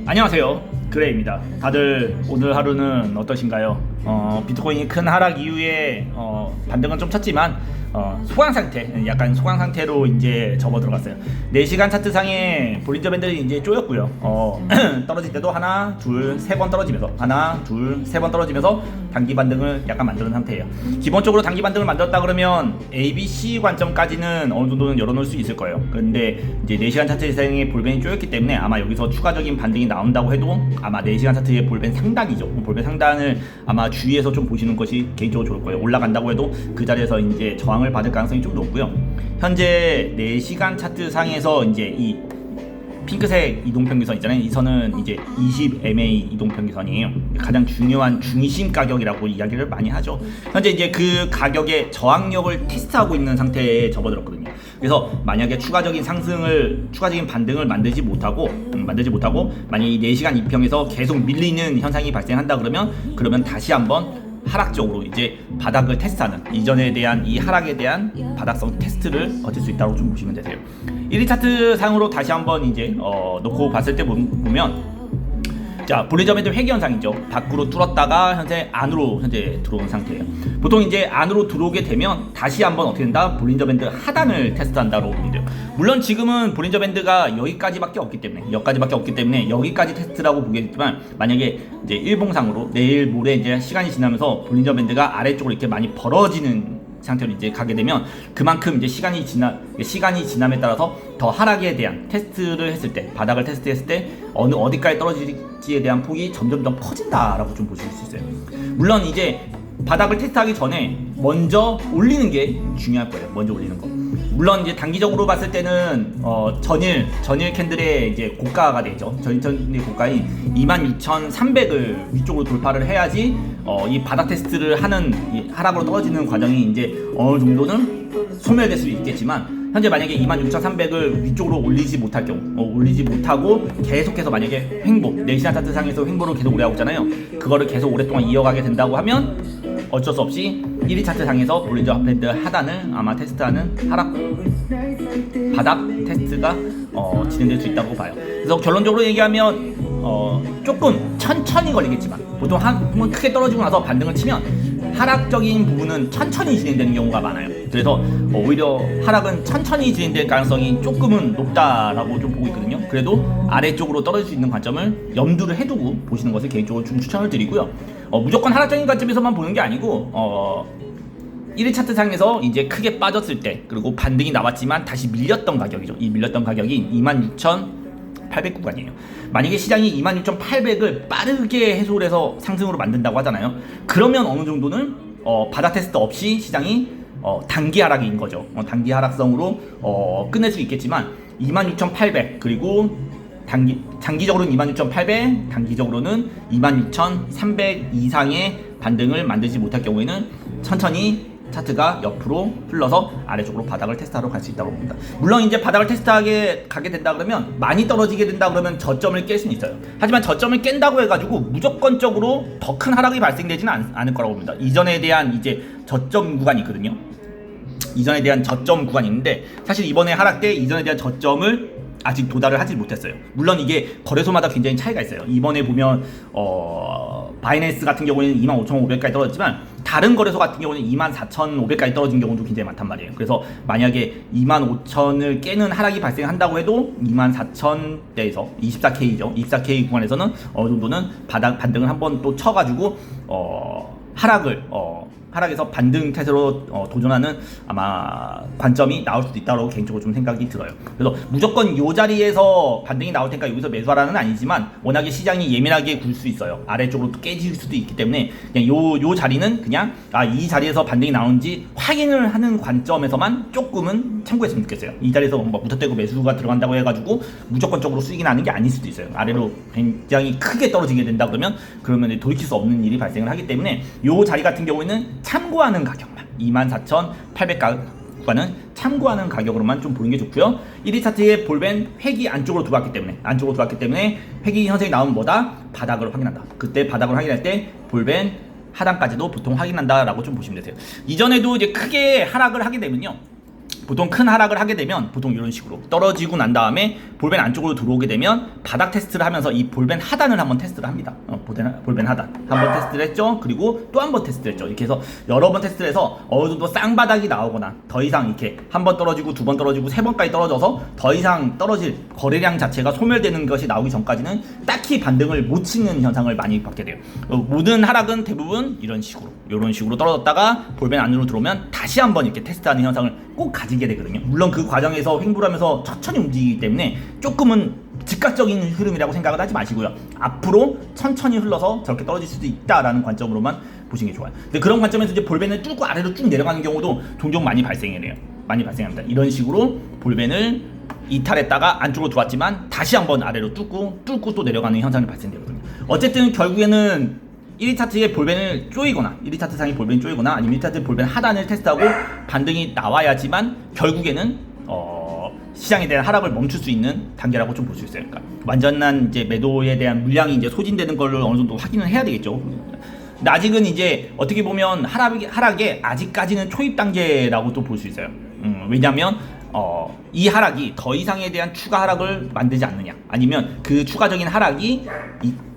안녕하세요, 그레이입니다. 다들 오늘 하루는 어떠신가요? 비트코인이 큰 하락 이후에 반등은 좀 쳤지만 소강 상태, 약간 소강 상태로 이제 접어 들어갔어요. 4시간 차트상에 볼린저 밴들이 이제 쪼였고요. 떨어질 때도 하나, 둘, 세 번 떨어지면서 하나, 둘, 세 번 떨어지면서 단기 반등을 약간 만드는 상태예요. 기본적으로 단기 반등을 만들었다 그러면 A, B, C 관점까지는 어느 정도는 열어놓을 수 있을 거예요. 그런데 이제 4시간 차트상에 볼벤이 쪼였기 때문에 아마 여기서 추가적인 반등이 나온다고 해도 아마 4시간 차트의 볼벤 상단이죠. 볼벤 상단을 아마 주의해서 좀 보시는 것이 개인적으로 좋을 거예요. 올라간다고 해도 그 자리에서 이제 저항을 받을 가능성이 좀 높고요. 현재 4시간 차트 상에서 이제 이 핑크색 이동평균선 있잖아요. 이 선은 이제 20MA 이동평균선이에요. 가장 중요한 중심 가격이라고 이야기를 많이 하죠. 현재 이제 그 가격의 저항력을 테스트하고 있는 상태에 접어들었거든요. 그래서 만약에 추가적인 반등을 만들지 못하고 만약에 이 4시간 이평에서 계속 밀리는 현상이 발생한다 그러면 다시 한번 하락적으로 이제 바닥을 테스트하는, 이전에 대한 이 하락에 대한 바닥성 테스트를 거칠 수 있다고 좀 보시면 되세요. 1위 차트 상으로 다시 한번 이제 놓고 봤을 때 보면, 자, 볼린저 밴드 회귀 현상이죠. 밖으로 뚫었다가 현재 안으로 들어온 상태예요. 보통 이제 안으로 들어오게 되면 다시 한번 어떻게 된다? 볼린저 밴드 하단을 테스트한다고 보면 돼요. 물론 지금은 볼린저 밴드가 여기까지밖에 없기 때문에 여기까지 테스트라고 보겠지만, 만약에 이제 일봉상으로 내일 모레 이제 시간이 지나면서 볼린저 밴드가 아래쪽으로 이렇게 많이 벌어지는 상태로 이제 가게 되면, 그만큼 이제 시간이 지남에 따라서 더 하락에 대한 테스트를 했을 때, 바닥을 테스트했을 때 어디까지 떨어질지에 대한 폭이 점점 더 커진다라고 좀 보실 수 있어요. 물론 이제 바닥을 테스트하기 전에 먼저 올리는 게 중요할 거예요. 먼저 올리는 거. 물론 이제 단기적으로 봤을 때는 전일 캔들의 이제 고가가 되죠. 전일 캔들의 고가인 26,300을 위쪽으로 돌파를 해야지 이 바닥 테스트를 하는 이 하락으로 떨어지는 과정이 이제 어느 정도는 소멸될 수 있겠지만, 현재 만약에 26,300을 위쪽으로 올리지 못하고 계속해서 만약에 횡보, 4시간 차트 상에서 횡보를 계속 오래 하고 있잖아요. 그거를 계속 오랫동안 이어가게 된다고 하면 어쩔 수 없이 1위 차트 상에서 볼린저 밴드 하단을 아마 테스트하는 바닥 테스트가 진행될 수 있다고 봐요. 그래서 결론적으로 얘기하면 조금 천천히 걸리겠지만, 보통 한번 크게 떨어지고 나서 반등을 치면 하락적인 부분은 천천히 진행되는 경우가 많아요. 그래서 오히려 하락은 천천히 진행될 가능성이 조금은 높다라고 좀 보고 있거든요. 그래도 아래쪽으로 떨어질 수 있는 관점을 염두를 해두고 보시는 것을 개인적으로 좀 추천을 드리고요. 무조건 하락적인 관점에서만 보는 게 아니고 1일 차트상에서 이제 크게 빠졌을 때, 그리고 반등이 나왔지만 다시 밀렸던 가격이죠. 이 밀렸던 가격이 26,800 구간이에요. 만약에 시장이 26,800을 빠르게 해소를 해서 상승으로 만든다고 하잖아요. 그러면 어느 정도는 바닥 테스트 없이 시장이 단기 하락인 거죠. 단기 하락성으로 끝낼 수 있겠지만, 26,800 그리고 장기적으로는 26,800, 단기적으로는 26,300 이상의 반등을 만들지 못할 경우에는 천천히 차트가 옆으로 흘러서 아래쪽으로 바닥을 테스트하러 갈 수 있다고 봅니다. 물론 이제 바닥을 테스트하게 가게 된다 그러면, 많이 떨어지게 된다 그러면 저점을 깰 수는 있어요. 하지만 저점을 깬다고 해가지고 무조건적으로 더 큰 하락이 발생되지는 않을 거라고 봅니다. 이전에 대한 이제 저점 구간이 있거든요. 이전에 대한 저점 구간이 있는데, 사실 이번에 하락 때 이전에 대한 저점을 아직 도달을 하지 못했어요. 물론 이게 거래소마다 굉장히 차이가 있어요. 이번에 보면 바이낸스 같은 경우에는 25,500까지 떨어졌지만, 다른 거래소 같은 경우는 24,500까지 떨어진 경우도 굉장히 많단 말이에요. 그래서 만약에 25,000을 깨는 하락이 발생한다고 해도 24,000대에서 24K죠. 24K 구간에서는 어느 정도는 반등을 한번 또 쳐가지고 하락에서 반등 태세로 도전하는 아마 관점이 나올 수도 있다고 개인적으로 좀 생각이 들어요. 그래서 무조건 이 자리에서 반등이 나올 테니까 여기서 매수하라는 아니지만, 워낙에 시장이 예민하게 굴 수 있어요. 아래쪽으로 또 깨질 수도 있기 때문에 그냥 요 자리는 그냥 이 자리에서 반등이 나오는지 확인을 하는 관점에서만 조금은 참고했으면 좋겠어요. 이 자리에서 뭐 무턱대고 매수가 들어간다고 해가지고 무조건적으로 수익이 나는 게 아닐 수도 있어요. 아래로 굉장히 크게 떨어지게 된다 그러면 돌이킬 수 없는 일이 발생을 하기 때문에, 요 자리 같은 경우에는 참고하는 가격만, 24,800 구간은 참고하는 가격으로만 좀 보는 게 좋고요. 1위 차트의 볼벤 회귀 안쪽으로 들어왔기 때문에 회귀 현상이 나오면 뭐다? 바닥을 확인한다. 그때 바닥을 확인할 때 볼벤 하단까지도 보통 확인한다라고 좀 보시면 되세요. 이전에도 이제 크게 하락을 하게 되면요, 보통 큰 하락을 하게 되면 보통 이런 식으로 떨어지고 난 다음에 볼벤 안쪽으로 들어오게 되면 바닥 테스트를 하면서 이 볼벤 하단을 한번 테스트를 합니다. 볼벤 하단 한번 테스트를 했죠. 그리고 또 한 번 테스트를 했죠. 이렇게 해서 여러 번 테스트를 해서 어느 정도 쌍바닥이 나오거나 더 이상 이렇게 한 번 떨어지고 두 번 떨어지고 세 번까지 떨어져서 더 이상 떨어질 거래량 자체가 소멸되는 것이 나오기 전까지는 딱히 반등을 못 치는 현상을 많이 받게 돼요. 모든 하락은 대부분 이런 식으로 떨어졌다가 볼벤 안으로 들어오면 다시 한번 이렇게 테스트하는 현상을 꼭 가지게 되거든요. 물론 그 과정에서 횡보를 하면서 천천히 움직이기 때문에 조금은 즉각적인 흐름이라고 생각을 하지 마시고요. 앞으로 천천히 흘러서 저렇게 떨어질 수도 있다라는 관점으로만 보시는 게 좋아요. 근데 그런 관점에서 이제 볼벤을 뚫고 아래로 쭉 내려가는 경우도 종종 많이 발생해요. 많이 발생합니다. 이런 식으로 볼벤을 이탈했다가 안쪽으로 들어왔지만 다시 한번 아래로 뚫고 또 내려가는 현상이 발생되거든요. 어쨌든 결국에는 1위 차트의 볼벤을 쪼이거나 1위 차트 상의 볼벤이 쪼이거나 아니면 1위 차트 볼벤 하단을 테스트하고 반등이 나와야지만 결국에는 시장에 대한 하락을 멈출 수 있는 단계라고 좀 볼 수 있어요. 그러니까 완전한 이제 매도에 대한 물량이 이제 소진되는 걸로 어느 정도 확인을 해야 되겠죠. 근데 아직은 이제 어떻게 보면 하락에 아직까지는 초입 단계라고 또 볼 수 있어요. 왜냐하면 이 하락이 더 이상에 대한 추가 하락을 만들지 않느냐, 아니면 그 추가적인 하락이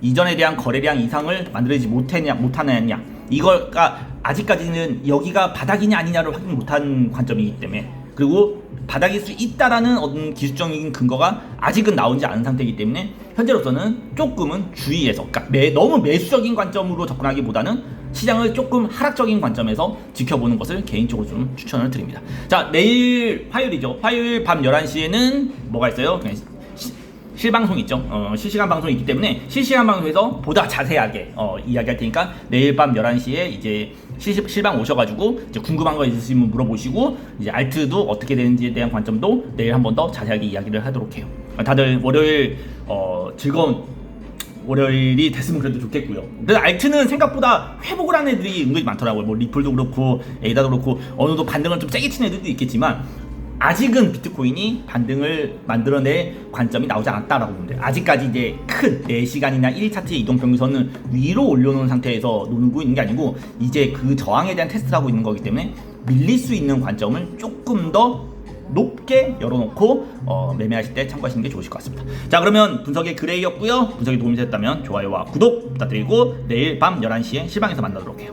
이전에 대한 거래량 이상을 만들지 못하느냐, 이걸까 아직까지는 여기가 바닥이냐 아니냐를 확인 못한 관점이기 때문에, 그리고 바닥일 수 있다라는 어떤 기술적인 근거가 아직은 나오지 않은 상태이기 때문에 현재로서는 조금은 주의해서, 그러니까 너무 매수적인 관점으로 접근하기보다는 시장을 조금 하락적인 관점에서 지켜보는 것을 개인적으로 좀 추천을 드립니다. 자, 내일 화요일이죠. 화요일 밤 11시에는 뭐가 있어요? 그냥 실방송 있죠. 실시간 방송이 있기 때문에 실시간 방송에서 보다 자세하게 이야기할 테니까 내일 밤 11시에 이제 실방 오셔가지고 이제 궁금한 거 있으시면 물어보시고, 이제 알트도 어떻게 되는지에 대한 관점도 내일 한 번 더 자세하게 이야기를 하도록 해요. 다들 월요일 즐거운 월요일이 됐으면 그래도 좋겠고요. 근데 알트는 생각보다 회복을 하는 애들이 은근히 많더라고요. 뭐 리플도 그렇고 에이다도 그렇고 어느 정도 반등을 좀 세게 치는 애들도 있겠지만 아직은 비트코인이 반등을 만들어낼 관점이 나오지 않았다라고 보면 돼요. 아직까지 이제 큰 4시간이나 1일 차트의 이동평균선을 위로 올려놓은 상태에서 노는 있는 게 아니고 이제 그 저항에 대한 테스트를 하고 있는 거기 때문에 밀릴 수 있는 관점을 조금 더 높게 열어놓고 매매하실 때 참고하시는 게 좋으실 것 같습니다. 자, 그러면 분석의 그레이였고요. 분석이 도움이 됐다면 좋아요와 구독 부탁드리고 내일 밤 11시에 실방에서 만나도록 해요.